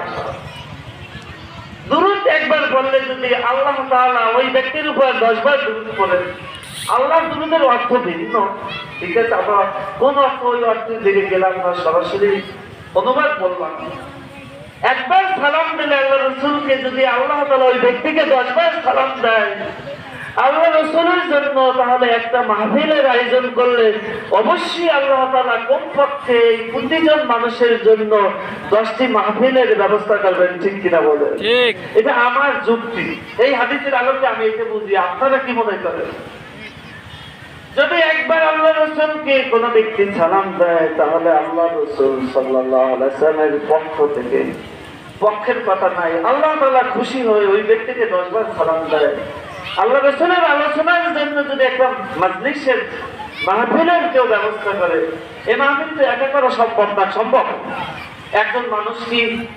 আসা। দুরূদ একবার বললে যদি আল্লাহ তাআলা ওই ব্যক্তির উপর 10 বার দুরূদ পড়েন, আল্লাহর দুরূদের অর্থ ভিন্ন, ঠিক আছে? আমরা কোন অর্থ ওই অর্থের দিকে গেলাম না, সরাসরি অনুবাদ বললাম। একবার সালাম দিলে আল্লাহ রসুলকে যদি আল্লাহ তাআলা ওই ব্যক্তিকে 10 বার সালাম দেয় আল্লাহ রসুলের জন্য, তাহলে একটা মাহফিলের আয়োজন করলে অবশ্যই আল্লাহ তাআলা কমপক্ষে এই 25 জন মানুষের জন্য 10টি মাহফিলের ব্যবস্থা করবেন, ঠিক কিনা বলেন? ঠিক। এটা আমার যুক্তি, এই হাদিসের আলোকে আমি এটা বুঝি। আপনারা কি মনে করেন? যদি একবার আল্লাহ রসুলকে কোন ব্যক্তি সালাম দেয়, তাহলে আল্লাহ রসুল সাল্লাল্লাহু আলাইহি ওয়াসাল্লামের পক্ষ থেকে, পক্ষের কথা নাই, আল্লাহ তাআলা খুশি হয়ে ওই ব্যক্তিকে 10 বার সালাম দেয়। আল্লাহ রসুলের আলোচনার জন্য যদি একটা মাজলিসের মাহফিলের কেউ ব্যবস্থা করে, এই মাহফিল তো একা করা সম্ভব না। সম্ভব? একজন মানুষ কি